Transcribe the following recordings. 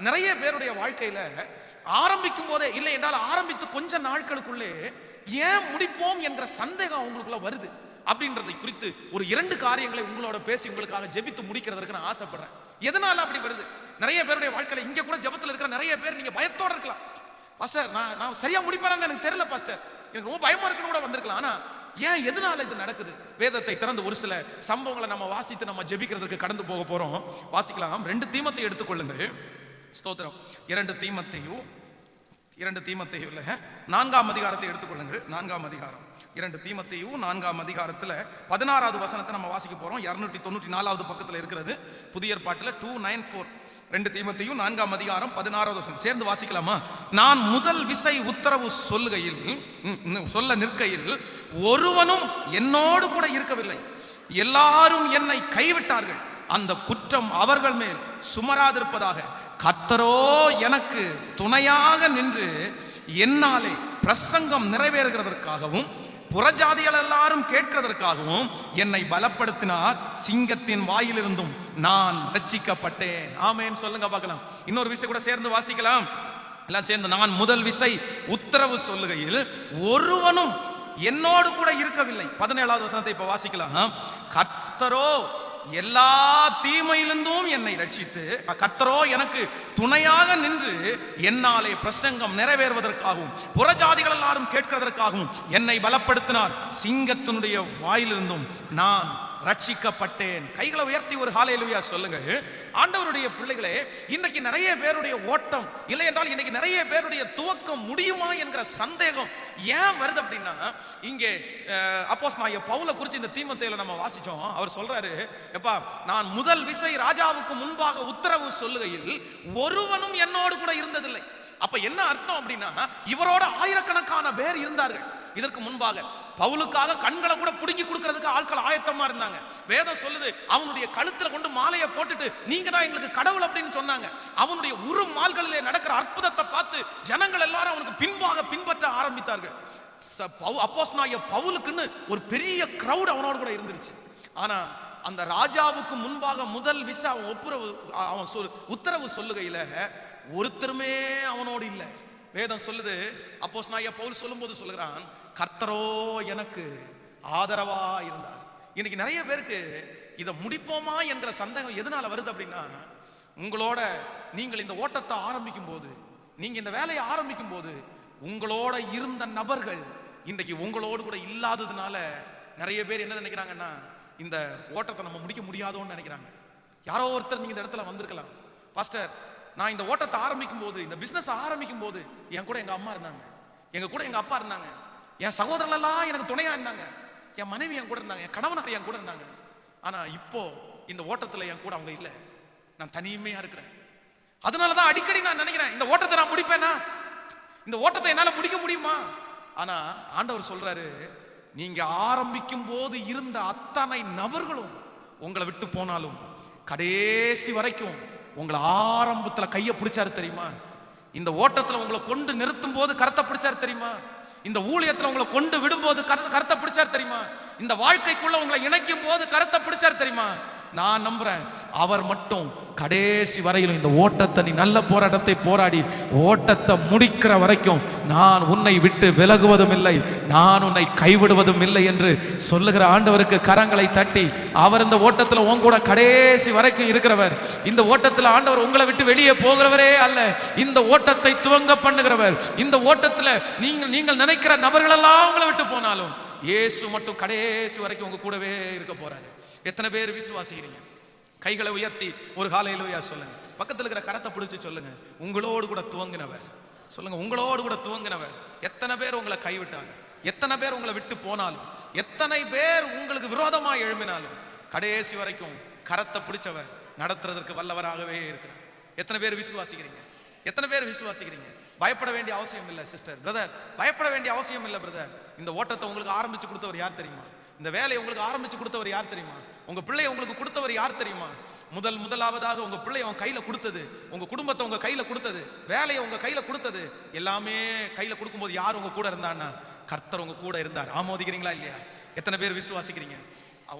நிறைய பேருடைய வாழ்க்கையில ஆரம்பிக்கும் போதே இல்லை என்றால் ஆரம்பித்து கொஞ்ச நாட்களுக்குள்ளே ஏன் முடிப்போம் என்ற சந்தேகம் அவங்களுக்குள்ள வருது அப்படின்றதை குறித்து ஒரு 2 காரியங்களை உங்களோட பேசி உங்களுக்காக ஜெபித்து முடிக்கிறதுக்கு நான் ஆசைப்படுறேன். எதனால அப்படி வருது? நிறைய பேருடைய வாழ்க்கையில இங்க கூட ஜெபத்துல இருக்கிற நிறைய பேர் நீங்க பயத்தோட இருக்கலாம். பாஸ்டர் நான் சரியா முடிப்பேன்னு எனக்கு தெரியல பாஸ்டர், எனக்கு ரொம்ப பயமா இருக்குன்னு கூட வந்திருக்கலாம். ஆனா ஏன் எதனால இது நடக்குது? வேதத்தை திறந்து ஒரு சில சம்பவங்களை நம்ம வாசித்து நம்ம ஜெபிக்கிறதுக்கு கடந்து போக போறோம். வாசிக்கலாம். 2 தீமோத்தேயு எடுத்துக்கொள்ளுங்க. ஸ்தோத்திரம். 2 தீமோத்தேயு 4ஆம் அதிகாரத்தை எடுத்துக்கொள்ளுங்கள். 4ஆம் அதிகாரம் 2 தீமோத்தேயு 4ஆம் அதிகாரத்துல 16வது வசனத்தை நம்ம வாசிக்க போறோம். 294வது பக்கத்துல இருக்கிறது. புதிய ஏற்பாட்டுல 294. 2 தீமோத்தேயு 4ஆம் அதிகாரம் 16வது வசனம் சேர்ந்து வாசிக்கலாமா? நான் முதல் விசை உத்தரவு சொல்ல நிற்கையில் ஒருவனும் என்னோடு கூட இருக்கவில்லை, எல்லாரும் என்னை கைவிட்டார்கள். அந்த குற்றம் அவர்கள் மேல் சுமராதிருப்பதாக. கர்த்தரோ எனக்கு துணையாக நின்று என்னாலே பிரசங்கம் நிறைவேறுகிறதற்காகவும் புறஜாதிகள் எல்லாரும் கேட்கிறதற்காகவும் என்னை பலப்படுத்தினார். சிங்கத்தின் வாயிலிருந்தும் நான் ரட்சிக்கப்பட்டேன். ஆமென் சொல்லுங்க பார்க்கலாம். இன்னொரு விஷயம் கூட சேர்ந்து வாசிக்கலாம். எல்லாம் சேர்ந்து. நான் முதல் விசை உத்தரவு சொல்லுகையில் ஒருவனும் என்னோடு கூட இருக்கவில்லை. 17வது வசனத்தை இப்ப வாசிக்கலாம். கர்த்தரோ எல்லா தீமையிலிருந்தும் என்னை ரட்சித்து, கர்த்தரோ எனக்கு துணையாக நின்று என்னாலே பிரசங்கம் நிறைவேறுவதற்காகவும் புறஜாதிகள் எல்லாரும் கேட்கிறதற்காகவும் என்னை பலப்படுத்தினார். சிங்கத்தினுடைய வாயிலிருந்தும் நான் ரட்சிக்கப்பட்டேன். கைகளை உயர்த்தி ஒரு ஹல்லேலூயா சொல்லுங்க. ஆண்டவருடைய பிள்ளைகளே, இன்னைக்கு நிறைய பேருடைய ஓட்டம் இல்லை என்றால் இன்னைக்கு நிறைய பேருடைய துவக்கம் முடியுமா என்கிற சந்தேகம் ஏன் வருது அப்படின்னா, இங்கே அப்போஸ்தலனாகிய பவுலை குறித்து இந்த தீமோத்தேயுல நம்ம வாசிச்சோம். அவர் சொல்றாரு, எப்பா நான் முதல் விசை ராஜாவுக்கு முன்பாக உத்தரவு சொல்லுகையில் ஒருவனும் என்னோடு கூட இருந்ததில்லை. அப்ப என்ன அர்த்தம் அப்படின்னா, இவரோட ஆயிரக்கணக்கான பேர் இருந்தார்கள். இதற்கு முன்பாக பவுலுக்காக கண்களை கூட புடுங்கி கொடுக்கிறதுக்கு ஆட்கள் ஆயத்தமா இருந்தாங்க. வேதம் சொல்லுது, அவனுடைய கழுத்துல கொண்டு மாலையை போட்டுட்டு நீங்க தான் எங்களுக்கு கடவுள் அப்படின்னு சொன்னாங்க. அவனுடைய உருமால்களிலே நடக்கிற அற்புதத்தை பார்த்து ஜனங்கள் எல்லாரும் அவனுக்கு பின்பாக பின்பற்ற ஆரம்பித்தார்கள். அப்போஸ்தலனாகிய பவுலுக்குன்னு ஒரு பெரிய கிரவுட் அவனோடு கூட இருந்துருச்சு. ஆனா அந்த ராஜாவுக்கு முன்பாக முதல் விசை அவன் உத்தரவு சொல்லுகையில ஒருத்தருமே அவனோடு இல்லை. வேதம் சொல்லுது, அப்போஸ்தலனாகிய பவுல் சொல்லும்போது சொல்லுகிறான், கர்த்தரோ எனக்கு ஆதரவா இருந்தார். இன்னைக்கு நிறைய பேருக்கு இதை முடிப்போமா என்கிற சந்தேகம் எதனால வருது அப்படின்னா, உங்களோட நீங்கள் இந்த ஓட்டத்தை ஆரம்பிக்கும் போது, நீங்க இந்த வேலையை ஆரம்பிக்கும் போது உங்களோட இருந்த நபர்கள் இன்றைக்கு உங்களோடு கூட இல்லாததுனால நிறைய பேர் என்ன நினைக்கிறாங்கன்னா, இந்த ஓட்டத்தை நம்ம முடிக்க முடியாதோன்னு நினைக்கிறாங்க. யாரோ ஒருத்தர் நீங்க இந்த இடத்துல வந்திருக்கலாம், பாஸ்டர் நான் இந்த ஓட்டத்தை ஆரம்பிக்கும் போது, இந்த பிசினஸ் ஆரம்பிக்கும் போது என் கூட எங்க அம்மா இருந்தாங்க, எங்க கூட எங்க அப்பா இருந்தாங்க, என் சகோதரர்கள் எல்லாம் எனக்கு துணையா இருந்தாங்க, என் மனைவி என் கூட இருந்தாங்க, என் கணவனார் என் கூட இருந்தாங்க. ஆனா இப்போ இந்த ஓட்டத்துல என் கூட அவங்க இல்லை, நான் தனிமையா இருக்கிறேன். அதனாலதான் அடிக்கடி நான் நினைக்கிறேன், இந்த ஓட்டத்தை நான் முடிப்பேனா, இந்த ஓட்டத்தை என்னால முடிக்க முடியுமா? ஆனா ஆண்டவர் சொல்றாரு, நீங்க ஆரம்பிக்கும் போது இருந்த அத்தனை நபர்களும் உங்களை விட்டு போனாலும் கடைசி வரைக்கும் உங்களை ஆரம்பத்துல கையை பிடிச்சாரு தெரியுமா? இந்த ஓட்டத்துல உங்களை கொண்டு நிறுத்தும் போது கரத்தை பிடிச்சாரு தெரியுமா? இந்த ஊழியத்துல உங்களை கொண்டு விடும்போது கரத்தை பிடிச்சாரு தெரியுமா? இந்த வாழ்க்கைக்குள்ள உங்களை இணைக்கும் போது கரத்தை பிடிச்சாரு தெரியுமா? நான் நம்புறேன், அவர் மட்டும் கடைசி வரையிலும் இந்த ஓட்டத்தை, நீ நல்ல போராட்டத்தை போராடி ஓட்டத்தை முடிக்கிற வரைக்கும் நான் உன்னை விட்டு விலகுவதும் இல்லை, நான் உன்னை கைவிடுவதும் இல்லை என்று சொல்லுகிற ஆண்டவருக்கு கரங்களை தட்டி, அவர் இந்த ஓட்டத்தில் உன் கூட கடைசி வரைக்கும் இருக்கிறவர். இந்த ஓட்டத்தில் ஆண்டவர் உங்களை விட்டு வெளியே போகிறவரே அல்ல, இந்த ஓட்டத்தை துவங்க பண்ணுகிறவர். இந்த ஓட்டத்தில் நீங்கள் நினைக்கிற நபர்களெல்லாம் உங்களை விட்டு போனாலும் இயேசு மட்டும் கடைசி வரைக்கும் உங்க கூடவே இருக்க போறாரு. எத்தனை பேர் விசுவாசிக்கிறீங்க? கைகளை உயர்த்தி ஒரு ஹல்லேலூயா சொல்லுங்க. பக்கத்தில் இருக்கிற கரத்தை பிடிச்சி சொல்லுங்க, உங்களோடு கூட துவங்கினவர். சொல்லுங்க, உங்களோடு கூட துவங்கினவர். எத்தனை பேர் உங்களை கைவிட்டாங்க, எத்தனை பேர் உங்களை விட்டு போனாலும், எத்தனை பேர் உங்களுக்கு விரோதமா எழும்பினாலும் கடைசி வரைக்கும் கரத்தை பிடிச்சவர் நடத்துறதற்கு வல்லவராகவே இருக்கிறார். எத்தனை பேர் விசுவாசிக்கிறீங்க? எத்தனை பேர் விசுவாசிக்கிறீங்க? பயப்பட வேண்டிய அவசியம் இல்லை சிஸ்டர், பிரதர், பயப்பட வேண்டிய அவசியம் இல்லை பிரதர். இந்த ஓட்டத்தை உங்களுக்கு ஆரம்பிச்சு கொடுத்தவர் யார் தெரியுமா? இந்த வேலையை உங்களுக்கு ஆரம்பிச்சு கொடுத்தவர் யார் தெரியுமா? உங்க பிள்ளையை உங்களுக்கு கொடுத்தவர் யார் தெரியுமா? முதலாவதாக உங்க பிள்ளையை உங்க கையில கொடுத்தது, உங்க குடும்பத்தை உங்க கையில கொடுத்தது, வேலையை உங்க கையில கொடுத்தது, எல்லாமே கையில கொடுக்கும்போது யார் உங்க கூட இருந்தான்னா கர்த்தர் உங்க கூட இருந்தார். ஆமோதிக்கிறீங்களா இல்லையா? எத்தனை பேர் விசுவாசிக்கிறீங்க?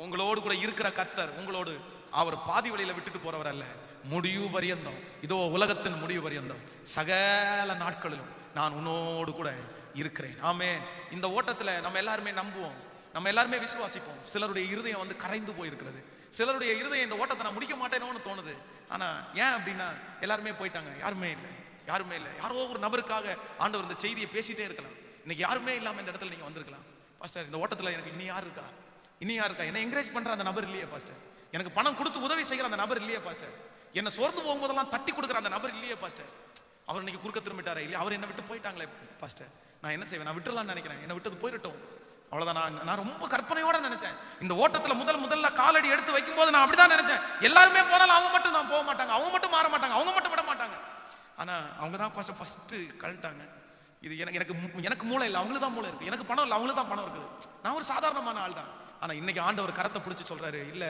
உங்களோடு கூட இருக்கிற கர்த்தர் உங்களோடு, அவர் பாதி வழியில விட்டுட்டு போறவர் அல்ல, முடிவு பரியந்தம், இதோ உலகத்தின் முடிவு பரியந்தம் சகல நாட்களிலும் நான் உன்னோடு கூட இருக்கிறேன். ஆமென். இந்த ஓட்டத்துல நம்ம எல்லாருமே நம்புவோம், நம்ம எல்லாருமே விசுவாசிப்போம். சிலருடைய இருதயம் வந்து கரைந்து போயிருக்கிறது. சிலருடைய இருதயம் இந்த ஓட்டத்தை நான் முடிக்க மாட்டேனோன்னு தோணுது. ஆனா ஏன் அப்படின்னா எல்லாருமே போயிட்டாங்க, யாருமே இல்லை, யாருமே இல்லை. யாரோ ஒரு நபருக்காக ஆண்டவர் இந்த செய்தியை பேசிட்டே இருக்கலாம். இன்னைக்கு யாருமே இல்லாம இந்த இடத்துல நீங்க வந்திருக்கலாம். பாஸ்டர், இந்த ஓட்டத்துல எனக்கு இனி யார் இருக்கா, இனி யார் இருக்கா, என்ன என்கரேஜ் பண்ற அந்த நபர் இல்லையே பாஸ்டர், எனக்கு பணம் கொடுத்து உதவி செய்கிற அந்த நபர் இல்லையே பாஸ்டர், என்ன சோர்ந்து போகும்போதெல்லாம் தட்டி கொடுக்குற அந்த நபர் இல்லையே பாஸ்டர், அவர் இன்னைக்கு குறுக்க திரும்பிட்டாரே இல்லையா, அவர் என்ன விட்டு போயிட்டாங்களே பாஸ்டர், நான் என்ன செய்வேன், நான் விட்டுலான்னு நினைக்கிறேன், என்ன விட்டது போயிடட்டும், அவ்வளவுதான். நான் ரொம்ப கற்பனையோட நினைச்சேன். இந்த ஓட்டத்துல முதல்ல காலடி எடுத்து வைக்கும் போது நான் அப்படிதான் நினைச்சேன், எல்லாருமே போனாலும் அவங்க மட்டும் நான் போக மாட்டாங்க, அவங்க மட்டும் மாற மாட்டாங்க, அவங்க மட்டும் விட மாட்டாங்க. ஆனா அவங்க தான் ஃபர்ஸ்ட் கழட்டாங்க. இது எனக்கு மூளை இல்லை, அவங்களுக்கு தான் மூளை இருக்கு. எனக்கு பணம் இல்லை, அவங்களுக்கு தான் பணம் இருக்குது. நான் ஒரு சாதாரணமான ஆள் தான். ஆனா இன்னைக்கு ஆண்டவர் கரத்தை பிடிச்சி சொல்றாரு, இல்ல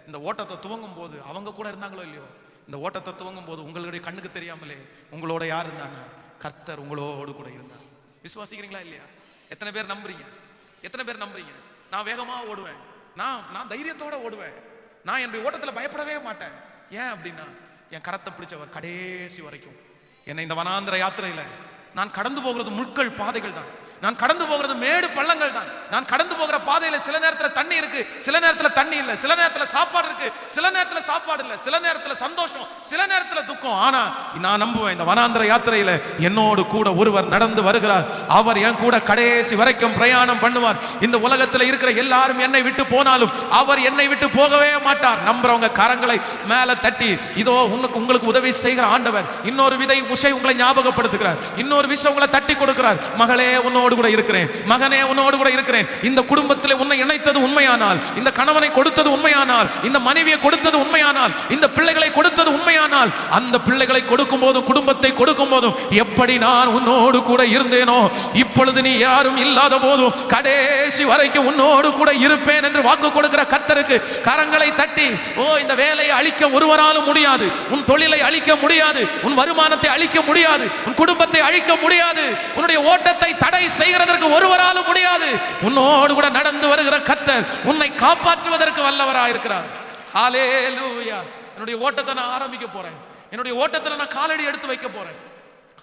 இந்த ஓட்டத்தை துவங்கும் போது அவங்க கூட இருந்தாங்களோ இல்லையோ, இந்த ஓட்டத்தை துவங்கும் போது உங்களுடைய கண்ணுக்கு தெரியாமலே உங்களோட யார் இருந்தாங்க, கர்த்தர் உங்களோடு கூட இருந்தார். விசுவாசிக்கிறீங்களா இல்லையா? எத்தனை பேர் நம்புறீங்க? எத்தனை பேர் நம்புறீங்க? நான் வேகமா ஓடுவேன், நான் தைரியத்தோட ஓடுவேன், நான் என்னுடைய ஓட்டத்துல பயப்படவே மாட்டேன். ஏன் அப்படின்னா என் கரத்தை பிடிச்சவர் கடைசி வரைக்கும் என்னை இந்த வனாந்திர யாத்திரையில நான் கடந்து போகிறது முட்கள் பாதைகள் தான், நான் கடந்து போகிறது மேடு பள்ளங்கள் தான், நான் கடந்து போகிற பாதையில சில நேரத்துல தண்ணி இருக்கு, சில நேரத்துல தண்ணி இல்லை, சில நேரத்துல சாப்பாடு இருக்கு, சில நேரத்துல சாப்பாடு இல்லை, சில நேரத்துல சந்தோஷம், சில நேரத்துல துக்கம். ஆனா நான் நம்புவேன், இந்த வனாந்திர யாத்திரையில என்னோடு கூட ஒருவர் நடந்து வருகிறார், அவர் என் கூட கடைசி வரைக்கும் பிரயாணம் பண்ணுவார். இந்த உலகத்துல இருக்கிற எல்லாரும் என்னை விட்டு போனாலும் அவர் என்னை விட்டு போகவே மாட்டார். நம்புறவங்க கரங்களை மேல தட்டி, இதோ உங்களுக்கு உதவி செய்கிற ஆண்டவர் இன்னொரு விஷயம் உங்களை ஞாபகப்படுத்துகிறார், இன்னொரு விஷயம் உங்களை தட்டி கொடுக்கிறார். மகளே உன்னோடு கூட இருக்கிறேன், மகனே உன்னோடு கூட இருக்கிறேன். இந்த குடும்பத்தில் உன்னை இணைத்தது உண்மையானால், இந்த கணவனை கொடுத்தது உண்மையானால், இந்த மனைவியை கொடுத்தது உண்மையானால், இந்த பிள்ளைகளை கொடுத்தது உண்மையானால், அந்த பிள்ளைகளை கொடுக்கும் போதும் குடும்பத்தை கொடுக்கும் போதும் எப்படி நான் உன்னோடு கூட இருந்தேனோ, இப்பொழுது நீ யாரும் இல்லாத போதும் கடைசி வரைக்கும் உன்னோடு கூட இருப்பேன் என்று வாக்கு கொடுக்கிற கர்த்தருக்கு கரங்களை தட்டி, இந்த வேலையை அழிக்க ஒருவராலும் முடியாது, உன் தொழிலை அழிக்க முடியாது, உன் வருமானத்தை அழிக்க முடியாது, உன் குடும்பத்தை அழிக்க முடியாது, உன்னுடைய ஓட்டத்தை தடை செய்கிறதற்கு ஒருவராலும் முடியாது. உன்னோடு கூட நடந்து வருகிற கர்த்தர் உன்னை காப்பாற்றுவதற்கு வல்லவராயிருக்கிறார். ஹல்லேலூயா. என்னுடைய ஓட்டத்தை நான் ஆரம்பிக்க போறேன், என்னுடைய ஓட்டத்துல நான் காலடி எடுத்து வைக்க போறேன்.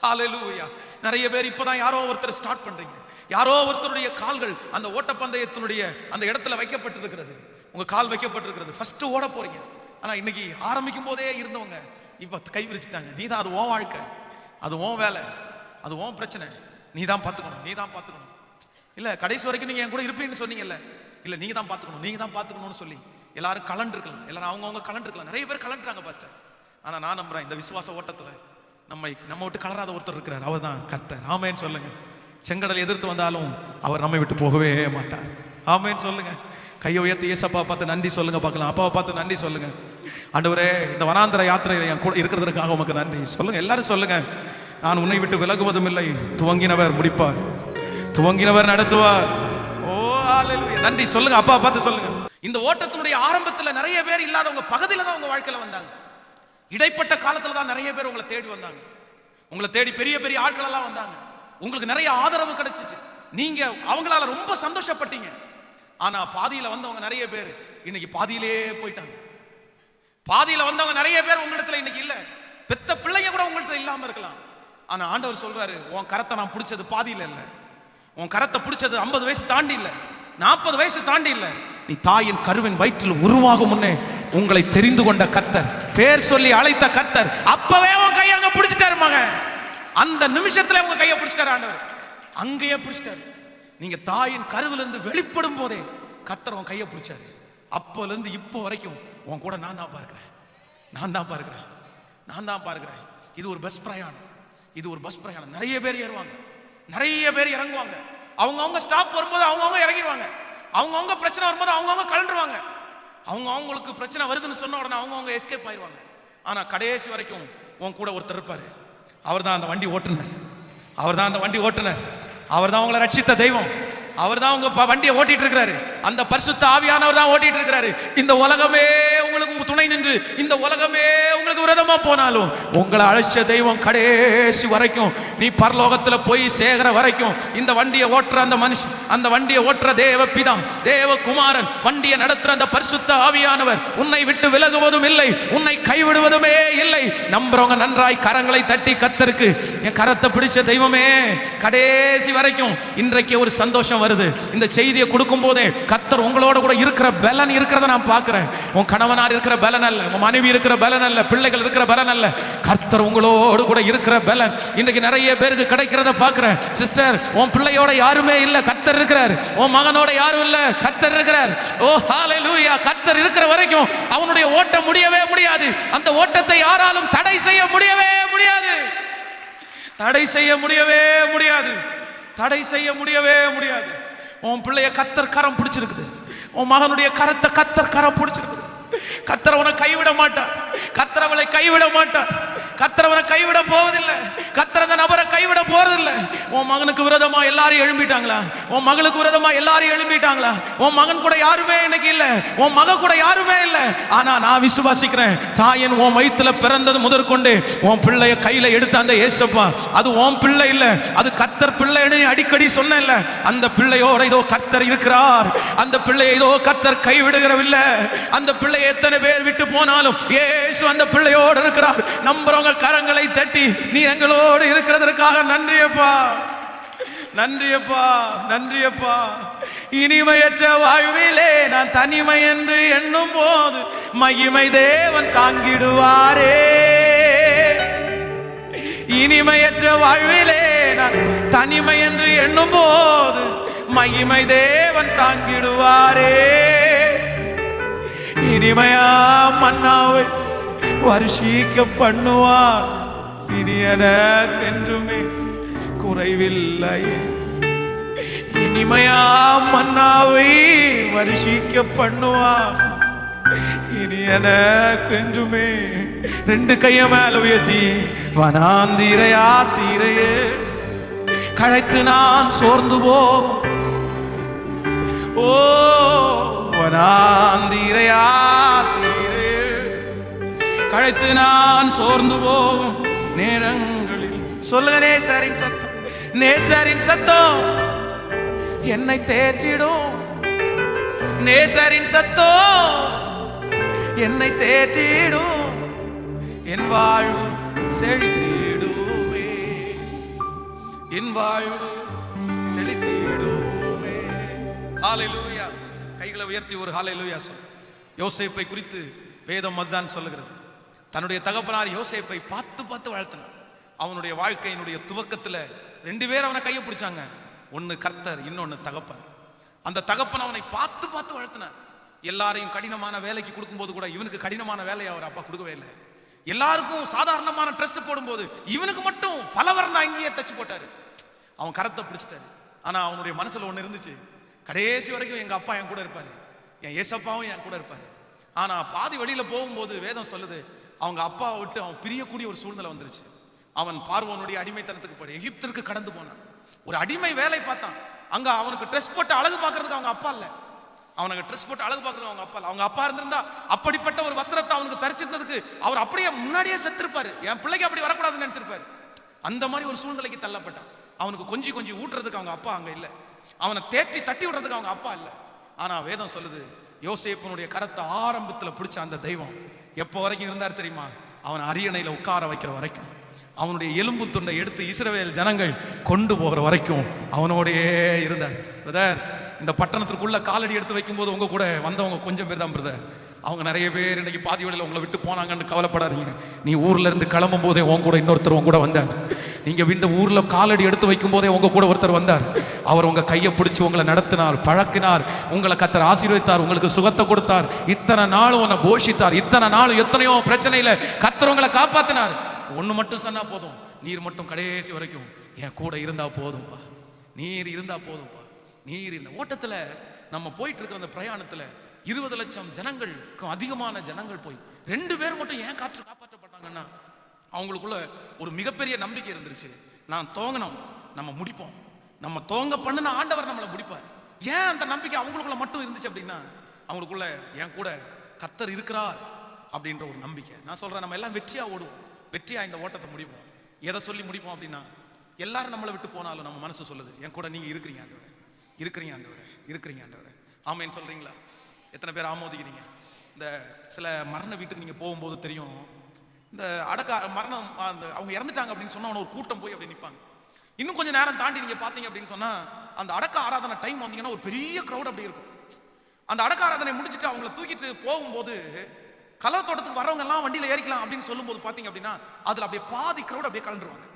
ஹல்லேலூயா. நிறைய பேர் இப்பதான் யாரோ ஒருத்தர் ஸ்டார்ட் பண்றீங்க, யாரோ ஒருத்தருடைய கால்கள் அந்த ஓட்டப்பந்தயத்தினுடைய அந்த இடத்துல வைக்கப்பட்டிருக்கிறது, உங்க கால் வைக்கப்பட்டிருக்கிறது, ஃபர்ஸ்ட் ஓட போறீங்க. ஆனா இன்னைக்கு ஆரம்பிக்கும் போதே இருந்தவங்க இப்ப கை விரிச்சிட்டாங்க. நீதான், அது உன் வாழ்க்கை, அது உன் வேலை, அது உன் பிரச்சனை, நீ தான் பார்த்துக்கணும், நீ தான் பார்த்துக்கணும். இல்லை கடைசி வரைக்கும் நீங்கள் என் கூட இருப்பீங்கன்னு சொன்னீங்கல்ல, இல்லை நீங்கள் தான் பார்த்துக்கணும், நீங்கள் தான் பார்த்துக்கணும்னு சொல்லி எல்லாரும் கலண்டுருக்கலாம், எல்லாரும் அவங்கவுங்க கலண்டுருக்கலாம். நிறைய பேர் கலண்டுறாங்க பாஸ்டர். ஆனால் நான் நம்புறேன், இந்த விசுவாச ஓட்டத்தில் நம்ம விட்டு கலராத ஒருத்தர் இருக்கிறார், அவர் தான் கர்த்தர். ஆமேன்னு சொல்லுங்க. செங்கடலை எதிர்த்து வந்தாலும் அவர் நம்மை விட்டு போகவே மாட்டார். ஆமேன்னு சொல்லுங்க. கையை உயர்த்தி ஏசப்பா பார்த்து நன்றி சொல்லுங்க பார்க்கலாம். அப்பாவை பார்த்து நன்றி சொல்லுங்க. ஆண்டவரே, இந்த வனாந்திர யாத்திரையில் என் கூட இருக்கிறதுக்காக உமக்கு நன்றி சொல்லுங்க. எல்லாரும் சொல்லுங்க, நான் உன்னை விட்டு விலகுவதும் இல்லை, துவங்கினவர் முடிப்பார், துவங்கினவர் நடத்துவார். ஓ ஹல்லேலூயா. நன்றி சொல்லுங்க, அப்பா பார்த்து சொல்லுங்க. இந்த ஓட்டத்தினுடைய ஆரம்பத்தில் நிறைய பேர் இல்லாதவங்க பகுதியில் தான் உங்க வாழ்க்கையில வந்தாங்க. இடைப்பட்ட காலத்துல தான் நிறைய பேர் உங்களை தேடி வந்தாங்க, உங்களை தேடி பெரிய பெரிய ஆட்கள் எல்லாம் வந்தாங்க, உங்களுக்கு நிறைய ஆதரவு கிடைச்சிச்சு, நீங்க அவங்களால ரொம்ப சந்தோஷப்பட்டீங்க. ஆனா பாதியில வந்தவங்க நிறைய பேர் இன்னைக்கு பாதியிலே போயிட்டாங்க. பாதியில வந்தவங்க நிறைய பேர் உங்களிடத்துல இன்னைக்கு இல்ல. பெத்த பிள்ளைங்க கூட உங்கள்கிட்ட இல்லாம இருக்கலாம். ஆனா ஆண்டவர் சொல்றாரு, உன் கரத்தை நான் பிடிச்சது பாதியில இல்ல, உன் கரத்தை பிடிச்சது 50 வயசு தாண்டி இல்ல, 40 வயசு தாண்டி இல்ல, நீ தாயின் கருவின் வயிற்றில் உருவாகும் முன்னே உங்களை தெரிந்து கொண்ட கர்த்தர், பேர் சொல்லி அழைத்த கர்த்தர், அப்பவே உன் கையை அங்க பிடிச்சிட்டாரு மகன். அந்த நிமிஷத்துல உங்க கையை பிடிச்சிட்டாரு ஆண்டவர், அங்கேயே பிடிச்சிட்டாரு. நீங்க தாயின் கருவிலிருந்து வெளிப்படும் போதே கர்த்தர் உன் கையை பிடிச்சாரு. அப்போல இருந்து இப்போ வரைக்கும் உன் கூட நான் தான் பார்க்கிறேன், நான் தான் பார்க்கிறேன், நான் தான் பார்க்கிறேன். இது ஒரு பஸ் பிரயாணம், இது ஒரு பஸ் பிரயாணம். நிறைய பேர் ஏறுவாங்க, நிறைய பேர் இறங்குவாங்க, அவங்கவுங்க ஸ்டாப் வரும்போது அவங்கவுங்க இறங்கிடுவாங்க, அவங்கவுங்க பிரச்சனை வரும்போது அவங்கவுங்க கலண்டுருவாங்க, அவங்களுக்கு பிரச்சனை வருதுன்னு சொன்ன உடனே அவங்கவுங்க எஸ்கேப் ஆயிடுவாங்க. ஆனா கடைசி வரைக்கும் உன் கூட ஒருத்தர் இருப்பாரு, அவர் தான் அந்த வண்டி ஓட்டுனர், அவர் தான் அந்த வண்டி ஓட்டுனர், அவர் தான் உங்களை ரட்சித்த தெய்வம், அவர் தான் உங்க வண்டியை ஓட்டிட்டு இருக்கிறாரு, அந்த பரிசுத்த ஆவியானவர் தான் ஓட்டிட்டு இருக்கிறாரு. இந்த உலகமே உங்களுக்கு துணை நின்று இந்த உலகமே உங்களுக்கு விரோதமா போனாலும் உங்களை அழைச்ச தெய்வம் கடைசி வரைக்கும் நீ பரலோகத்துல போய் சேகர வரைக்கும் இந்த வண்டியை ஓட்டுற அந்த மனுஷன், அந்த வண்டியை ஓட்டுற தேவ பிதா, தேவ குமாரன், வண்டியை நடத்துற அந்த பரிசுத்த ஆவியானவர் உன்னை விட்டு விலகுவதும் இல்லை, உன்னை கைவிடுவதுமே இல்லை. நம்புறவங்க நன்றாய் கரங்களை தட்டி கர்த்தருக்கு என் கரத்தை பிடிச்ச தெய்வமே கடைசி வரைக்கும். இன்றைக்கு ஒரு சந்தோஷம் வருது இந்த செய்தியை கொடுக்கும் போதே. கர்த்தர் உங்களோட கூட இருக்கிற பலன் இருக்கிறத நான் பார்க்கிறேன். உன் கணவனார் இருக்கிற பலன் அல்ல, உன் மனைவி இருக்கிற பலன் அல்ல, பிள்ளைகள் இருக்கிற பலன் அல்ல, கர்த்தர் உங்களோடு கூட இருக்கிற பலன் இன்னைக்கு நிறைய பேருக்கு கிடைக்கிறத பார்க்கிறேன். சிஸ்டர், உன் பிள்ளையோட யாருமே இல்ல, கர்த்தர் இருக்கிறார். உன் மகனோட யாரும் இல்ல, கர்த்தர் இருக்கிறார். ஓ ஹalleluya! கர்த்தர் இருக்கிற வரைக்கும் அவனுடைய ஓட்டம் முடியவே முடியாது. அந்த ஓட்டத்தை யாராலும் தடை செய்ய முடியவே முடியாது. தடை செய்ய முடியவே முடியாது. தடை செய்ய முடியவே முடியாது. உன் பிள்ளைய கர்த்தர் கரம் பிடிச்சிருக்குது. உன் மகனுடைய கரத்தை கர்த்தர் கரம் பிடிச்சிருக்குது. கர்த்தர் அவனை கைவிட மாட்டார். கர்த்தர் அவளை கைவிட மாட்டார். கர்த்தர் அவனை கைவிட போவதில்லை. கர்த்தர் அந்த நபரை கைவிட போறதில்லை. உன் மகனுக்கு விரோதமா எல்லாரும் எழும்பிட்டாங்களா? உன் மகளுக்கு விரோதமா எல்லாரும் எழும்பிட்டாங்களா? உன் மகன் கூட யாருமே இன்னைக்கு இல்ல, உன் மக கூட யாருமே இல்ல. ஆனா நான் விசுவாசிக்கிறேன், தாயன் உன் வயித்துல பிறந்தது முதற்கொண்டு உன் பிள்ளைய கையில எடுத்த அந்த ஏசப்பா, அது உன் பிள்ளை இல்ல, அது கர்த்தர் பிள்ளைன்னு அடிக்கடி சொன்னேன்ல. அந்த பிள்ளையோட இதோ கர்த்தர் இருக்கிறார். அந்த பிள்ளையை இதோ கர்த்தர் கைவிடுகிறவில்லை. அந்த பிள்ளை எத்தனை பேர் விட்டு போனாலும் இயேசு அந்த பிள்ளையோடு இருக்கிறார். நம்புறவங்க கரங்களை தட்டி நீ எங்களோடு இருக்கிறதற்காக நன்றியப்பா, நன்றியப்பா, நன்றியப்பா. இனிமையற்ற வாழ்விலே நான் தனிமை என்று எண்ணும் போது மகிமை தேவன் தாங்கிடுவாரே. இனிமையற்ற வாழ்விலே நான் தனிமை என்று எண்ணும் போது மகிமை தேவன் தாங்கிடுவாரே. இனிமையா மன்னாவை வருஷிக்க பண்ணுவார். இனி எனக்கென்றுமே குறைவில்லையே. இனிமையா மன்னாவை வருஷிக்க பண்ணுவார். இனி எனக்கென்றுமே. ரெண்டு கைய மேல உயர்த்தி வனாந்திரையா தீரையே கழைத்து நான் சோர்ந்து போகும். ஓ வனாந்திரையா தீரே கழைத்து நான் சோர்ந்து போகும் நேரங்களில். சொல்லுங்க, நேசரின் சத்தம், நேசரின் சத்தம் என்னை தேற்றிடும். நேசரின் சத்தம் என்னை தேற்றிடும். என் வாழ்வு செழித்திடுமே, என் வாழ்வு செழித்திடுமே. ஹalleluya! கைகளை உயர்த்தி ஒரு ஹalleluya சொல். யோசேப்பை குறித்து வேதம் அதுதான் சொல்லுகிறது. தன்னுடைய தகப்பனார் யோசேப்பை பார்த்து பார்த்து வளர்த்தினார். அவனுடைய வாழ்க்கையினுடைய துவக்கத்தில் ரெண்டு பேர் அவனை கையை பிடிச்சாங்க. ஒன்னு கர்த்தர், இன்னொன்னு தகப்பன். அந்த தகப்பன் அவனை பார்த்து பார்த்து வளர்த்தினார். எல்லாரையும் கடினமான வேலைக்கு கொடுக்கும்போது கூட இவனுக்கு கடினமான வேலையை அவர் அப்பா கொடுக்கவே இல்லை. எல்லாருக்கும் சாதாரணமான ட்ரெஸ் போடும்போது இவனுக்கு மட்டும் பலவர்ண அங்கேயே தச்சு போட்டாரு. அவன் கரத்தை பிடிச்சிட்டாரு. ஆனா அவனுடைய மனசுல ஒண்ணு இருந்துச்சு, கடைசி வரைக்கும் எங்க அப்பா என் கூட இருப்பாரு, என் ஏசப்பாவும் என் கூட இருப்பாரு. ஆனா பாதி வழியில போகும்போது வேதம் சொல்லுது, அவங்க அப்பாவை விட்டு அவன் பிரியக்கூடிய ஒரு சூழ்நிலை வந்துருச்சு. அவன் பார்வோனுடைய அடிமைத்தனத்துக்கு போய் எகிப்திற்கு கடந்து போனான். ஒரு அடிமை வேலை பார்த்தான். அங்க அவனுக்கு ட்ரெஸ் போட்டு அழகு பார்க்கறதுக்கு அவங்க அப்பா இல்ல. அவனுக்கு ட்ரெஸ் போட்டு அழகு பார்க்கறதுக்கு அவங்க அப்பா இல்ல. அவங்க அப்பா இருந்திருந்தா அப்படிப்பட்ட ஒரு வஸ்திரத்தை அவனுக்கு தரிச்சிருந்ததுக்கு அவர் அப்படியே முன்னாடியே செத்துருப்பாரு. என் பிள்ளைக்கு அப்படி வரக்கூடாதுன்னு நினைச்சிருப்பாரு. அந்த மாதிரி ஒரு சூழ்நிலைக்கு தள்ளப்பட்டான். அவனுக்கு கொஞ்சம் கொஞ்சம் ஊட்டுறதுக்கு அவங்க அப்பா அங்க இல்ல. அவனை தேற்றி தட்டி விடுறதுக்கு அவங்க அப்பா இல்ல. ஆனா வேதம் சொல்லுது, யோசேப்பனுடைய கரத்தை ஆரம்பத்தில் பிடிச்ச அந்த தெய்வம் எப்போ வரைக்கும் இருந்தார் தெரியுமா? அவன் அரியணையில உட்கார வைக்கிற வரைக்கும், அவனுடைய எலும்பு துண்டை எடுத்து இஸ்ரவேல் ஜனங்கள் கொண்டு போகிற வரைக்கும் அவனோடையே இருந்தார். பிரதர், இந்த பட்டணத்திற்குள்ள காலடி எடுத்து வைக்கும் போது உங்க கூட வந்தவங்க கொஞ்சம் பேர் தான் பிரதர். அவங்க நிறைய பேர் இன்னைக்கு பாதி வழியில் உங்களை விட்டு போனாங்கன்னு கவலைப்படாதீங்க. நீ ஊர்ல இருந்து கிளம்பும் போதே உங்க கூட இன்னொருத்தர் உங்க கூட வந்தார். நீங்க இந்த ஊர்ல காலடி எடுத்து வைக்கும் போதே உங்க கூட ஒருத்தர் வந்தார். அவர் உங்க கையை பிடிச்சு உங்களை நடத்தினார், பழக்கினார், உங்களை கர்த்தர் ஆசீர்வதித்தார், உங்களுக்கு சுகத்தை கொடுத்தார். இத்தனை நாள் உன்னை போஷித்தார். இத்தனை நாள் எத்தனையோ பிரச்சனையில கர்த்தர் உங்களை காப்பாத்தினார். ஒண்ணு மட்டும் சொன்னா போதும், நீர் மட்டும் கடைசி வரைக்கும் என் கூட இருந்தா போதும்பா, நீர் இருந்தா போதும்பா. நீர் இந்த ஓட்டத்துல நம்ம போயிட்டு இருக்கிற அந்த பிரயாணத்துல 20 லட்சம் ஜனங்களுக்கும் அதிகமான ஜனங்கள் போய் 2 பேர் மட்டும் ஏன் காப்பாற்றப்பட்டாங்கன்னா அவங்களுக்குள்ள ஒரு மிகப்பெரிய நம்பிக்கை இருந்துருச்சு. நான் தோங்கணும், நம்ம முடிப்போம், நம்ம தோங்க பண்ணுன ஆண்டவர் நம்மளை முடிப்பார். ஏன் அந்த நம்பிக்கை அவங்களுக்குள்ள மட்டும் இருந்துச்சு அப்படின்னா, அவங்களுக்குள்ள என் கூட கர்த்தர் இருக்கிறார், அப்படின்ற ஒரு நம்பிக்கை. நான் சொல்றேன், நம்ம எல்லாம் வெற்றியா ஓடுவோம், வெற்றியா இந்த ஓட்டத்தை முடிப்போம். எதை சொல்லி முடிப்போம் அப்படின்னா, எல்லாரும் நம்மளை விட்டு போனாலும் நம்ம மனசு சொல்லுது, என் கூட நீங்க இருக்கிறீங்க ஆண்டவரே, இருக்கிறீங்க ஆண்டவரே, இருக்கிறீங்க ஆண்டவரே. ஆமேன்னு சொல்றீங்களா? எத்தனை பேர் ஆமோதிக்கிறீங்க? இந்த சில மரண வீட்டுக்கு நீங்க போகும்போது தெரியும், இந்த மரணம் அந்த அவங்க இறந்துட்டாங்க அப்படின்னு சொன்னா ஒரு கூட்டம் போய் அப்படி நிற்பாங்க. இன்னும் கொஞ்சம் நேரம் தாண்டி நீங்க பாத்தீங்க அப்படின்னு சொன்னா, அந்த அடக்க ஆராதனை டைம் வந்தீங்கன்னா ஒரு பெரிய கிரௌட் அப்படி இருக்கும். அந்த அடக்க ஆராதனை முடிச்சுட்டு அவங்கள தூக்கிட்டு போகும்போது கலர் தோட்டத்துக்கு வரவங்க எல்லாம் வண்டியில ஏறிக்கலாம் அப்படின்னு சொல்லும்போது பாத்தீங்க அப்படின்னா, அதுல அப்படியே பாதி கிரௌட் அப்படியே கலந்துருவாங்க.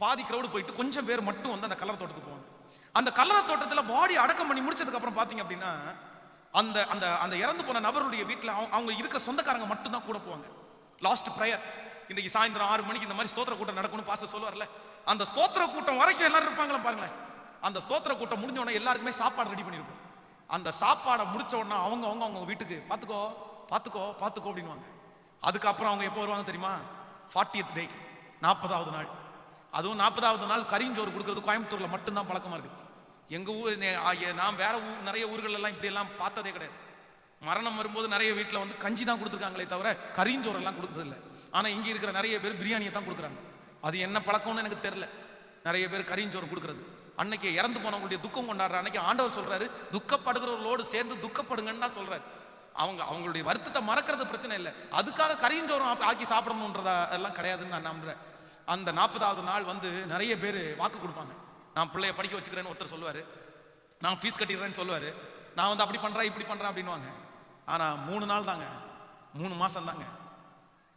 பாதி கிரௌடு போயிட்டு கொஞ்சம் பேர் மட்டும் வந்து அந்த கலர் தோட்டத்துக்கு போவாங்க. அந்த கலர் தோட்டத்தில் பாடி அடக்கம் பண்ணி முடிச்சதுக்கு அப்புறம் பாத்தீங்க அப்படின்னா, அந்த அந்த அந்த இறந்து போன நபருடைய வீட்டில் அவங்க இருக்கிற சொந்தக்காரங்க மட்டும் தான் கூட போவாங்க. லாஸ்ட் ப்ரேயர் இன்னைக்கு சாயந்தரம் 6 மணிக்கு இந்த மாதிரி ஸ்தோத்திர கூட்டம் நடக்கும்னு பாஸ்டர் சொல்லுவார்ல, அந்த ஸ்தோத்திர கூட்டம் வரைக்கும் எல்லாரும் இருப்பாங்களா பாருங்களேன். அந்த ஸ்தோத்திர கூட்டம் முடிஞ்ச உடனே எல்லாருக்குமே சாப்பாடு ரெடி பண்ணிருக்கும். அந்த சாப்பாடை முடிச்ச உடனே அவங்க வீட்டுக்கு பாத்துக்கோ பாத்துக்கோ பாத்துக்கோ அப்படின்வாங்க. அதுக்கப்புறம் அவங்க எப்போ வருவாங்க தெரியுமா? 40th டேக்கு, 40வது நாள். அதுவும் 40வது நாள் கரிஞ்சோறு கொடுக்கறது கோயம்புத்தூர்ல மட்டும்தான் பழக்கமா இருக்கு. எங்க ஊர், நான் வேற நிறைய ஊர்கள் எல்லாம் இப்படி எல்லாம் பார்த்ததே கிடையாது. மரணம் வரும்போது நிறைய வீட்டில் வந்து கஞ்சி தான் கொடுத்துருக்காங்களே தவிர கரிஞ்சோறு எல்லாம் கொடுக்குறது இல்லை. ஆனா இங்க இருக்கிற நிறைய பேர் பிரியாணியை தான் கொடுக்குறாங்க. அது என்ன பழக்கம்னு எனக்கு தெரியல. நிறைய பேர் கரிஞ்சோறு கொடுக்குறது. அன்னைக்கு இறந்து போனவங்களுடைய துக்கம் கொண்டாடுற அன்னைக்கு ஆண்டவர் சொல்றாரு, துக்கப்படுகிறவர்களோடு சேர்ந்து துக்கப்படுங்கன்னு தான் சொல்றாரு. அவங்களுடைய வருத்தத்தை மறக்கிறது பிரச்சனை இல்லை, அதுக்காக கரிஞ்சோறும் ஆக்கி சாப்பிடணுன்றதா எல்லாம் கிடையாதுன்னு நான் நம்புறேன். அந்த 40வது நாள் வந்து நிறைய பேர் வாக்கு கொடுப்பாங்க. நான் பிள்ளைய படிக்க வச்சுக்கிறேன்னு ஒருத்தர் சொல்லுவாரு, நான் ஃபீஸ் கட்டிடுறேன்னு சொல்லுவாரு, நான் வந்து அப்படி பண்றேன் இப்படி பண்றேன் அப்படின்வாங்க. ஆனா 3 நாள் தாங்க, 3 மாசம் தாங்க,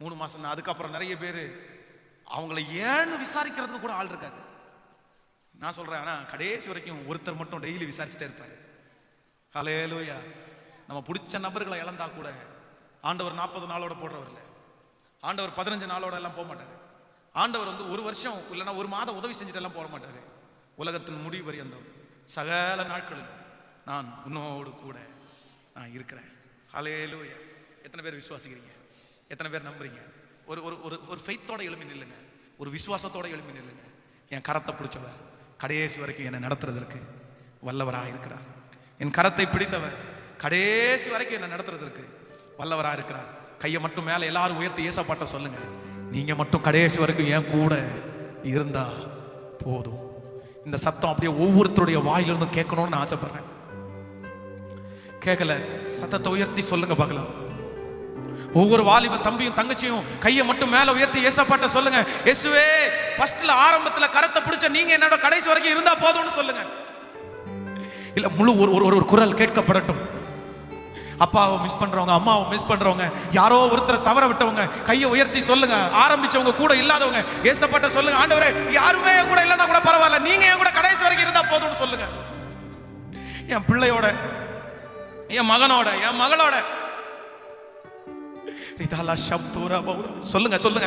3 மாசம் தான். அதுக்கப்புறம் நிறைய பேர் அவங்கள ஏன்னு விசாரிக்கிறதுக்கு கூட ஆள் இருக்காது. நான் சொல்றேன், ஆனா கடைசி வரைக்கும் ஒருத்தர் மட்டும் டெய்லி விசாரிச்சுட்டே இருப்பாரு. ஹல்லேலூயா. நம்ம பிடிச்ச நபர்களை இழந்தா கூட ஆண்டவர் 40 நாளோட போடுறவர் இல்லை. ஆண்டவர் 15 நாளோட எல்லாம் போக மாட்டாரு. ஆண்டவர் வந்து 1 வருஷம் இல்லைன்னா 1 மாதம் உதவி செஞ்சுட்டு எல்லாம் போட மாட்டாரு. உலகத்தின் முடிவு பரியந்தம் சகல நாட்களிலும் நான் உன்னோடு கூட நான் இருக்கிறேன். ஹல்லேலூயா. எத்தனை பேர் விசுவாசிக்கிறீங்க? எத்தனை பேர் நம்புறீங்க? ஒரு ஒரு ஒரு ஃபெய்த்தோட எழுப்பி நில்லுங்க, ஒரு விசுவாசத்தோட எழுப்பி நில்லுங்க. என் கரத்தை பிடிச்சவர் கடைசி வரைக்கும் என்னை நடத்துறதற்கு வல்லவராக இருக்கிறார். என் கரத்தை பிடித்தவர் கடைசி வரைக்கும் என்னை நடத்துறதற்கு வல்லவராக இருக்கிறார். கையை மட்டும் மேலே எல்லாரும் உயர்த்தி ஏசப்பாட்ட சொல்லுங்க, நீங்க மட்டும் கடைசி வரைக்கும் என் கூட இருந்தா போதும். இந்த சத்தம் அப்படியே ஒவ்வொருத்தருடைய வாயிலிருந்தும் கேட்கணும்னு நான் ஆசைப்படுறேன். கேட்கல, சத்தத்தை உயர்த்தி சொல்லுங்க பார்க்கலாம். ஒவ்வொரு வாலிப தம்பியும் தங்கச்சியும் கையை மட்டும் மேல உயர்த்தி ஏசப்பாட்ட சொல்லுங்க, இயேசுவே ஃபர்ஸ்ட்ல ஆரம்பத்துல கரத்தை பிடிச்ச நீங்க என்னோட கடைசி வரைக்கும் இருந்தா போதும்னு சொல்லுங்க. இல்ல முழு ஒரு குரல் கேட்கப்படட்டும். அப்பாவை மிஸ் பண்றவங்க, அம்மாவை மிஸ் பண்றவங்க, யாரோ ஒருத்தரை தவற விட்டவங்க கையை உயர்த்தி சொல்லுங்க. ஆரம்பிச்சவங்க கூட இல்லாதவங்க ஏசப்பாட்ட சொல்லுங்க, ஆண்டவரே யாருமே என் கூட இல்லைன்னா கூட பரவாயில்ல, நீங்க என் கூட கடைசி வரைக்கும் இருந்தா போதும்னு சொல்லுங்க. என் பிள்ளையோட, என் மகனோட, என் மகளோட சொல்லுங்க சொல்லுங்க.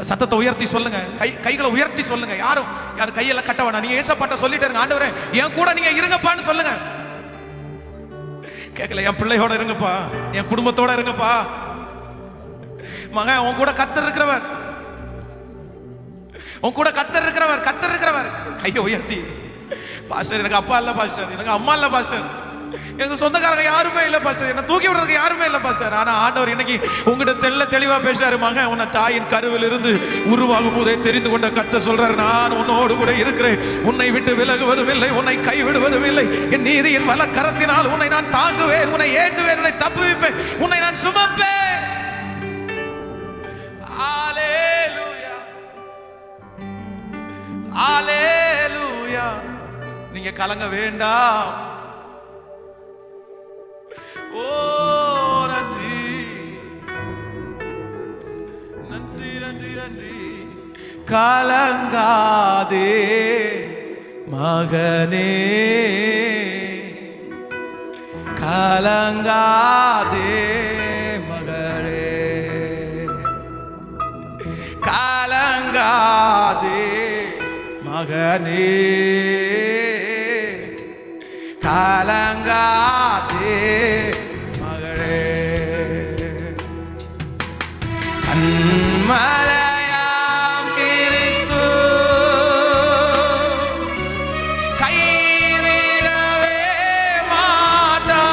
சத்தத்தை உயர்த்தி சொல்லுங்க, கைகளை உயர்த்தி சொல்லுங்க. யாரும் கையெல்லாம் கட்ட வேணாம். நீங்க ஏசப்பாட்ட சொல்லிட்டு இருங்க, ஆண்டவரே என் கூட நீங்க இருங்கப்பான்னு சொல்லுங்க. கேட்கல, என் பிள்ளையோட இருங்கப்பா, என் குடும்பத்தோட இருங்கப்பா. மகன் உன் கூட கத்தர் இருக்கிறவர், உன் கூட கத்தர் இருக்கிறவர், கத்தர் இருக்கிறவர். கையை உயர்த்தி, பாஸ்டர் எனக்கு அப்பா இல்ல பாஸ்டர், எனக்கு அம்மா இல்ல பாஸ்டர், எனக்கு சொந்தக்காரங்க யாருமே இல்ல பாஸ்டர், என்ன தூக்கி விடுறதுக்கு யாருமே இல்ல பாஸ்டர். ஆனா ஆண்டவர் இன்னைக்கு உங்ககிட்ட தெளிவா பேசுறாரு, மகன் உன்னை தாயின் கருவில் இருந்து உருவாகும் போதே தெரிந்து கொண்ட கர்த்தர் சொல்றாரு, நான் உன்னோடு கூட இருக்கிறேன், உன்னை விட்டு விலகுவதும் இல்லை, உன்னை கைவிடுவதும் இல்லை, என் நீதியின் வல கரத்தினால் உன்னை நான் தாங்குவேன், உன்னை ஏத்துவேன், உன்னை தப்புவிப்பேன், உன்னை நான் சுமப்பேன். ஹல்லேலூயா, ஹல்லேலூயா. நீங்க கலங்க வேண்டாம். ஓ நன்றி நன்றி நன்றி நன்றி. கலங்காதே மகனே, கலங்காதே மகளே, கலங்காதே மகனே, கலங்காதே மகளே. கண்மலையாம் கிறிஸ்து கைவிடவே மாட்டார்,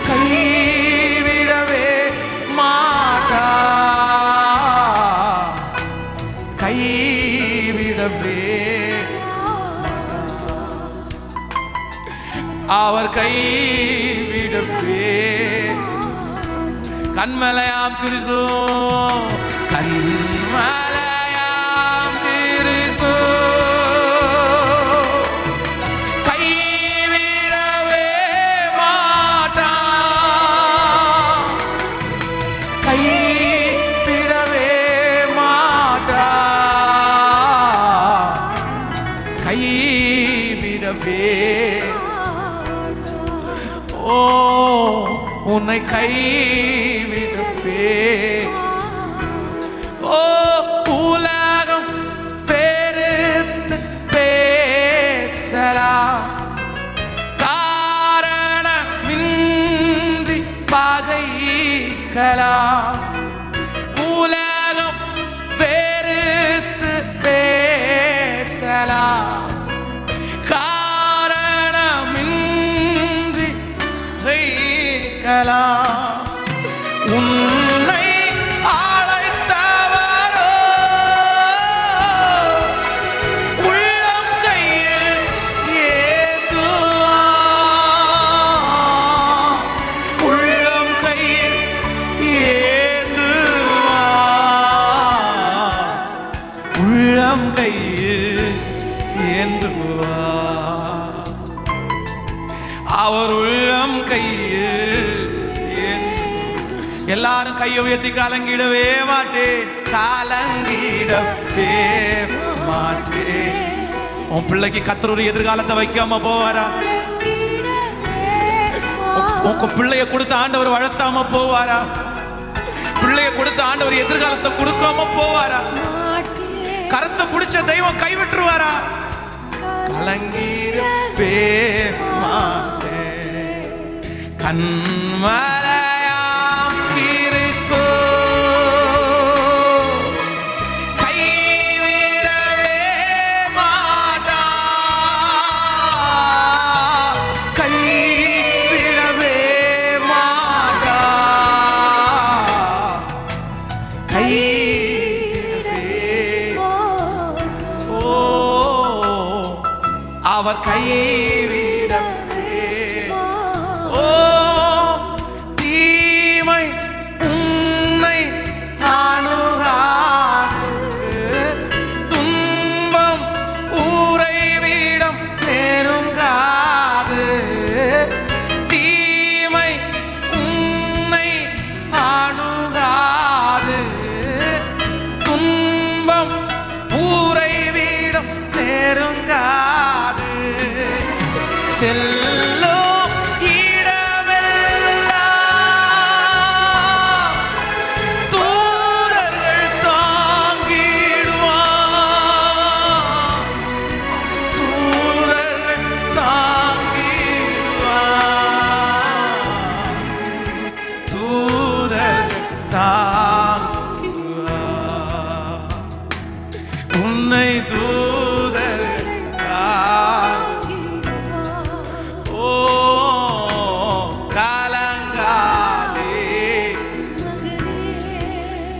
கைவிடவே அவர் கைவிடவே. கண்மலையாம் கிறிஸ்து, கண்மலையாம் கிறிஸ்து கைவிடவே மாட்டார், கைவிடவே மாட்டார், கைவிடவே. ஓ உன்னை கைவிடவே. ஓ உலகம் வெறுத்து பேசலாம், காரணமின்றி பகைக்கலாம். உலகம் வெறுத்து பேசலாம், காரணமின்றி பகைக்கலாம். உன்னை அழைத்தவரோ உள்ளம் கையில் ஏந்துவார், உள்ளம் கையில் ஏந்துவார், உள்ளம் கையில் ஏந்துவார். அவர் உள்ளம் கையில். எல்லாரும் கையை உயர்த்தி கலங்கிடவே மாட்டேன், கலங்கிடவே மாட்டேன். உன் பிள்ளைக்கு கர்த்தர் ஒரு எதிர்காலத்தை வைக்காம போவாரா? உன் பிள்ளைய கொடுத்த ஆண்டவர் வளர்த்தாம போவாரா? பிள்ளைய கொடுத்த ஆண்டவர் எதிர்காலத்தை கொடுக்காம போவாரா? கருத்தை பிடிச்ச தெய்வம் கைவிட்டுருவாரா? கலங்கிடவே மாட்டேன். கண்மலையாம் கிறிஸ்து கைவிடவே மாட்டார், கைவிடவே மாட்டார், கைவிடவே. ஓ அவர் கைவிடவே. ஓ தீமை உன்னை அணுகாது, துன்பம் உறைவிடம் நெருங்காது. தீமை உன்னை அணுகாது, துன்பம் உறைவிடம் நெருங்காது. செல்லும் இடமெல்லாம் தூதர்கள் தாங்கிடுவார், தூதர்கள் தாங்கிடுவார், தூதர்கள் தாங்குவார். உன்னை தூதர்கள் ஓ கலங்காதே.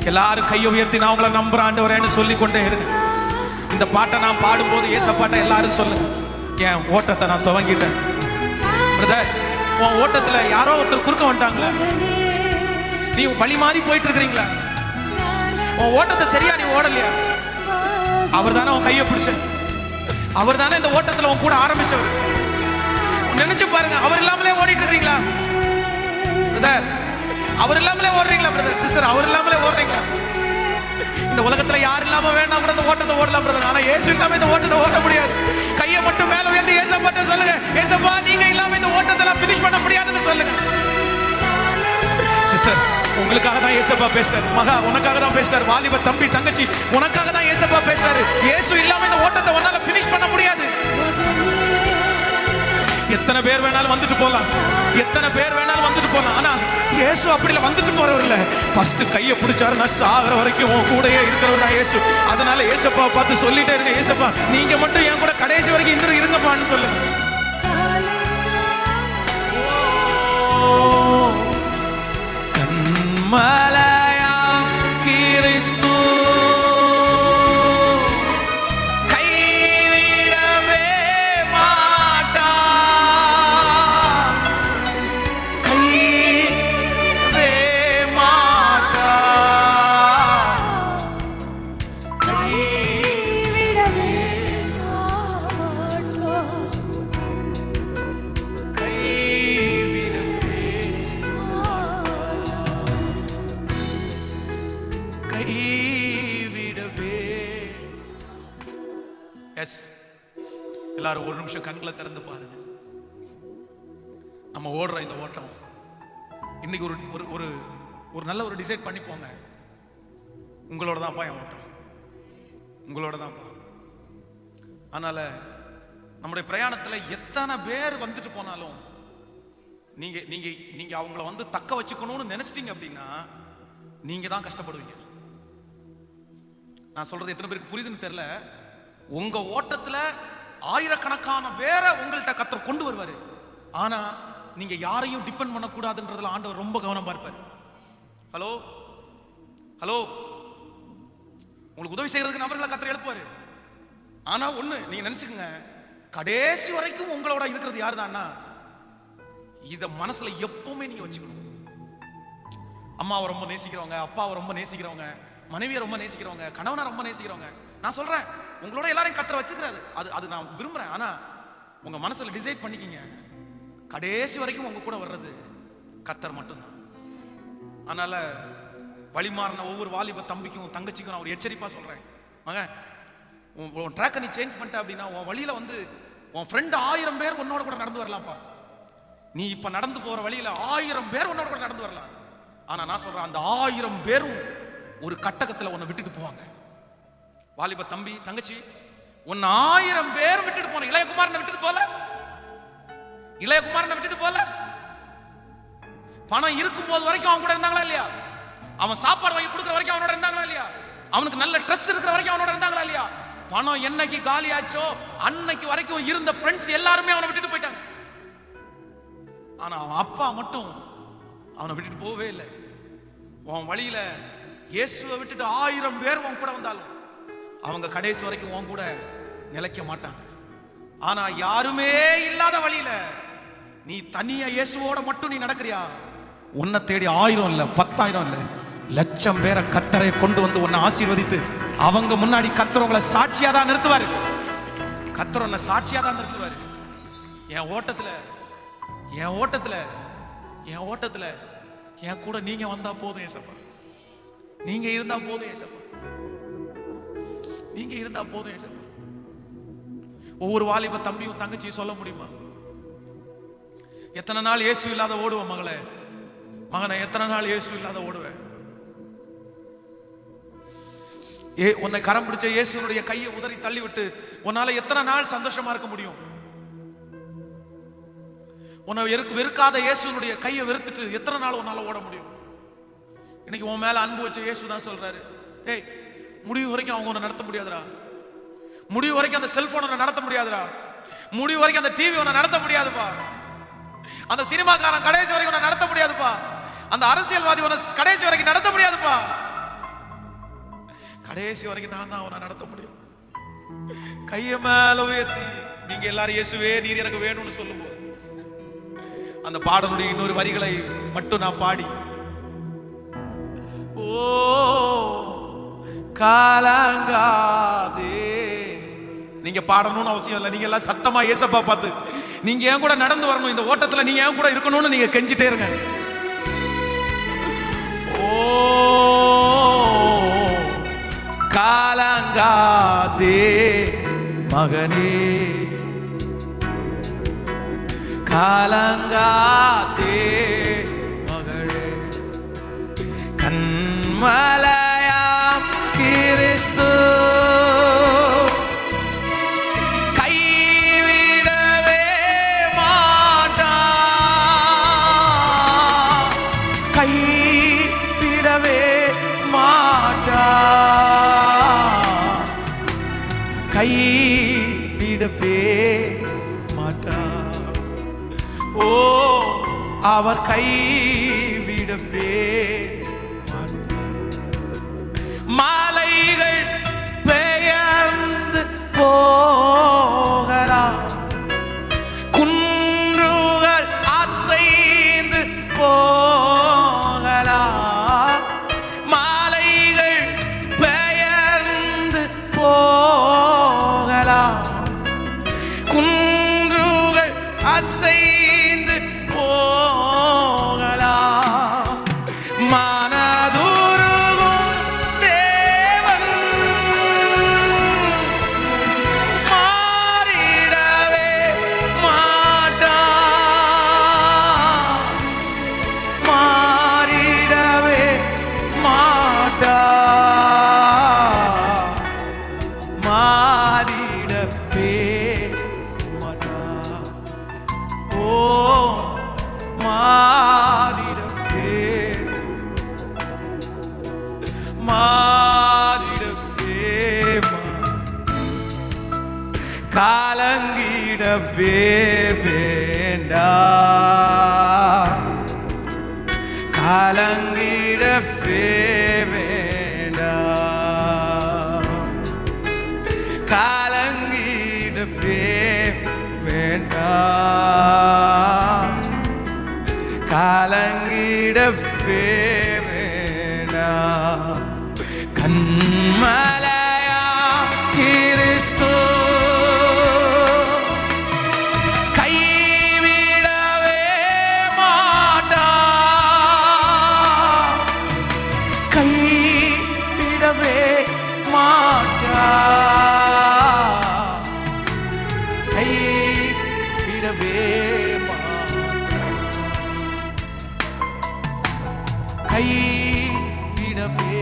எல்லாரும் கையை உயர்த்தி நான் உங்களை நம்புற ஆண்டவரேன்னு சொல்லிக் கொண்டே இருங்க. இந்த பாட்டை நான் பாடும்போது ஏசப்பாட்டை எல்லாரும் சொல்லுங்க, என் ஓட்டத்தை நான் துவங்கிட்டேன். பிரதர், உன் ஓட்டத்துல யாரோ ஒருத்தர் குறுக்க வந்துட்டாங்களா? நீ வழி மாறி போயிட்டு இருக்கிறீங்களா? உன் ஓட்டத்தை சரியா நீ ஓடலையா? அவர் தானே உன் கையை பிடிச்ச, அவர் தானே இந்த ஓட்டத்துல உன் கூட ஆரம்பிச்சவர். நினைச்சு பாருங்க, அவர் இல்லாமலே ஓடிட்டு இருக்கீங்களா பிரதர்? அவர் இல்லாமலே ஓடுறீங்களா பிரதர்? சிஸ்டர், அவர் இல்லாமலே ஓடுறீங்களா? இந்த உலகத்துல யார் இல்லாம வேணா கூட இந்த ஓட்டத்தை ஓடலாம் பிரதர், ஆனா இயேசு இல்லாம இந்த ஓட்டத்தை ஓட முடியாது. கையை மட்டும் மேல உயர்த்தி ஏசப்பாட்ட சொல்லுங்க, ஏசப்பா நீங்க இல்லாம இந்த ஓட்டத்தை நான் ஃபினிஷ் பண்ண முடியாதுன்னு சொல்லுங்க. சிஸ்டர், உங்களுக்காக தான் ஏசப்பா பேசுறாரு. மகா, உனக்காக தான் பேசுறாரு. வாலிப தம்பி தங்கச்சி, உனக்காக தான் ஏசப்பா பேசுறாரு. இயேசு இல்லாம இந்த ஓட்டத்தை உன்னால ஃபினிஷ் பண்ண முடியாது. எத்தனை பேர் வேணாலும் வந்துட்டு போலாம், எத்தனை பேர் வேணாலும் வந்துட்டு போலாம், ஆனா இயேசு அப்படில வந்துட்டு போறவர் இல்ல. ஃபர்ஸ்ட் கையை பிடிச்சாரு, நான் சாகுற வரைக்கும் உன் கூடயே இருக்கிறவர் தான் இயேசு. அதனால ஏசப்பா பார்த்து சொல்லிட்டே இருங்க, ஏசப்பா நீங்க மட்டும் என் கூட கடைசி வரைக்கும் இருங்கப்பான்னு சொல்லுங்க. கண்மலையாம் கிறிஸ்து கைவிடவே மாட்டார், எஸ், எல்லாரும் ஒரு நிமிஷம் கண்களை திறந்து பாருங்க. நம்ம ஓடுற இந்த ஓட்டம் இன்னைக்கு ஒரு ஒரு ஒரு நல்ல ஒரு டிசைட் பண்ணி போங்க. உங்களோட தான்ப்பா என் ஓட்டம், உங்களோட தான்ப்பா. அதனால நம்முடைய பிரயாணத்துல எத்தனை பேர் வந்துட்டு போனாலும் நீங்க நீங்க நீங்க அவங்கள வந்து தக்க வச்சுக்கணும்னு நினைச்சிட்டீங்க அப்படின்னா நீங்க தான் கஷ்டப்படுவீங்க. நான் சொல்றது எத்தனை பேருக்கு புரியுதுன்னு தெரியல. உங்க ஓட்டத்துல ஆயிரக்கணக்கான பேரை உங்கள்கிட்ட கர்த்தர் கொண்டு வருவாரு. ஆனா நீங்க யாரையும் டிபெண்ட் பண்ணக்கூடாதுன்றதுல ஆண்டவர் ரொம்ப கவனமா இருப்பாரு. ஹலோ ஹலோ, உங்களுக்கு உதவி செய்யறதுக்கு நபர்களை கர்த்தர் எழுப்புவாரு. ஆனா ஒண்ணு நீங்க நினைச்சுக்கங்க, கடைசி வரைக்கும் உங்களோட இருக்கிறது யாருதான்னா, இத மனசுல எப்பவுமே நீங்க வச்சுக்கணும். அம்மாவை ரொம்ப நேசிக்கிறவங்க, அப்பாவை ரொம்ப நேசிக்கிறவங்க, மனைவியை ரொம்ப நேசிக்கிறவங்க, கணவனை ரொம்ப நேசிக்கிறவங்க, நான் சொல்றேன் உங்களோட எல்லாரையும் கர்த்தர் வச்சுக்கிறாரு. அது நான் விரும்புறேன். ஆனா உங்க மனசுல டிசைட் பண்ணிக்கிங்க, கடைசி வரைக்கும் உங்க கூட வர்றது கர்த்தர் மட்டும்தான். அதனால வழிமாறின ஒவ்வொரு வாலிப தம்பிக்கும் தங்கச்சிக்கும் நான் ஒரு எச்சரிப்பா சொல்றேன், மகன் உன் ட்ராக்கை நீ சேஞ்ச் பண்ணிட்ட அப்படின்னா உன் வழியில வந்து உன் ஃப்ரெண்ட் 1000 பேர் உன்னோட கூட நடந்து வரலாம்ப்பா. நீ இப்ப நடந்து போற வழியில 1000 பேர் உன்னோட கூட நடந்து வரலாம். ஆனா நான் சொல்றேன், அந்த 1000 பேரும் ஒரு கட்டகத்துல உன்னை விட்டுட்டு போவாங்க. வாலிப தம்பி தங்கச்சி, உன்னை 1000 பேர் விட்டுட்டு போன. இளையகுமாரனை விட்டுட்டு போல, இளையகுமாரனை விட்டுட்டு போல. பணம் இருக்கும் போது வரைக்கும் அவன் கூட இருந்தாங்களா இல்லையா? அவன் சாப்பாடு வாங்கி கொடுக்குற வரைக்கும் அவனோட இருந்தாங்களா இல்லையா? அவனுக்கு நல்ல ட்ரெஸ் இருக்கிற வரைக்கும் அவனோட இருந்தாங்களா இல்லையா? பணம் என்னைக்கு காலியாச்சோ அன்னைக்கு வரைக்கும் இருந்த ஃப்ரெண்ட்ஸ் எல்லாருமே அவனை விட்டுட்டு போயிட்டாங்க. ஆனா அவன் அப்பா மட்டும் அவனை விட்டுட்டு போகவே இல்லை. உன் வழியில இயேசுவை விட்டுட்டு 1000 பேர் உன் கூட வந்தாலும் அவங்க கடைசி வரைக்கும் உன் கூட நிலைக்க மாட்டாங்க. ஆனா யாருமே இல்லாத வழியில நீ தனியா இயேசுவோட மட்டும் நீ நடக்கிறியா, உன்னை தேடி 1000 இல்ல 10,000 இல்ல 1,00,000 பேரை கர்த்தரை கொண்டு வந்து உன்னை ஆசீர்வதித்து அவங்க முன்னாடி கர்த்தர் உங்களை சாட்சியா தான் நிறுத்துவாரு. கர்த்தர் உன்னை சாட்சியா தான் நிறுத்துவாரு. என் ஓட்டத்துல என் ஓட்டத்துல என் ஓட்டத்துல என் கூட நீங்க வந்தா போதும் ஏசப்பா, நீங்க இருந்தா போதும் ஏசப்பா, நீங்க இருந்தா போதும் ஏசப்பா. ஒவ்வொரு வாலிப தம்பியும் தங்கச்சியும் சொல்ல முடியுமா, எத்தனை நாள் இயேசு இல்லாத ஓடுவேன் மகளே, மகனை எத்தனை நாள் இயேசு இல்லாத ஓடுவேன்? உன்னை கரம் பிடிச்ச இயேசுனுடைய கையை உதறி தள்ளி விட்டு உன்னால எத்தனை நாள் சந்தோஷமா இருக்க முடியும்? உன்னை வெறுக்காத இயேசுனுடைய கையை வெறுத்துட்டு எத்தனை நாள் உன்னால ஓட முடியும்? இன்னைக்கு உன் மேல அன்பு வச்ச இயேசு தான் சொல்றாரு, ஏய் முடிவு வரைக்கும் அவங்க உன்னை நடத்த முடியாதுடா, முடிவு வரைக்கும் அந்த செல்போன் உன்னை நடத்த முடியாதுடா, முடிவு வரைக்கும் அந்த டிவி உன்னை நடத்த முடியாதுப்பா, அந்த சினிமாக்காரன் கடைசி வரைக்கும் உன்னை நடத்த முடியாதுப்பா, அந்த அரசியல்வாதி உன்னை கடைசி வரைக்கும் நடத்த முடியாதுப்பா, கடைசி வரைக்கும் நான் தான் உன்னை நடத்த முடியும். கையை மேல உயர்த்தி நீங்க எல்லாரும் இயேசுவே நீர் எனக்கு வேணும்னு சொல்லும்போது அந்த பாடலுடைய இன்னொரு வரிகளை மட்டும் நான் பாடி, ஓ காலங்காதே, நீங்க பாடணும்னு அவசியம் இல்லை, நீங்க எல்லாம் சத்தமா ஏசப்பா பார்த்து நீங்க ஏன் கூட நடந்து வரணும், இந்த ஓட்டத்துல நீங்க ஏன் கூட இருக்கணும்னு நீங்க கெஞ்சிட்டே இருங்க. ஓ காலங்காதே மகனே, காலங்காதே மகளே, கண்மலையாம் கிறிஸ்து கைவிடவே மாட்டார், கைவிடவே மாட்டார், கைவிடவே மாட்டார். ஓ அவர் கைவிடவே மாலைகள் பெயர்ந்து போகலாம், குன்றுகள் அசைந்து போகலாம், மாலைகள் பெயர்ந்து போகலாம், குன்றுகள் அசைந்து போகலாம், வேண்டாம், கலங்கிடவே வேண்டாம், கலங்கிடவே வேண்டாம், கலங்கிடவே வேண்டாம். கண்மலையா கிறிஸ்து கைவிடவே மாட்டார், கைவிடவே மாட்டார், கைவிடவே மாட்டார், கைவிடவே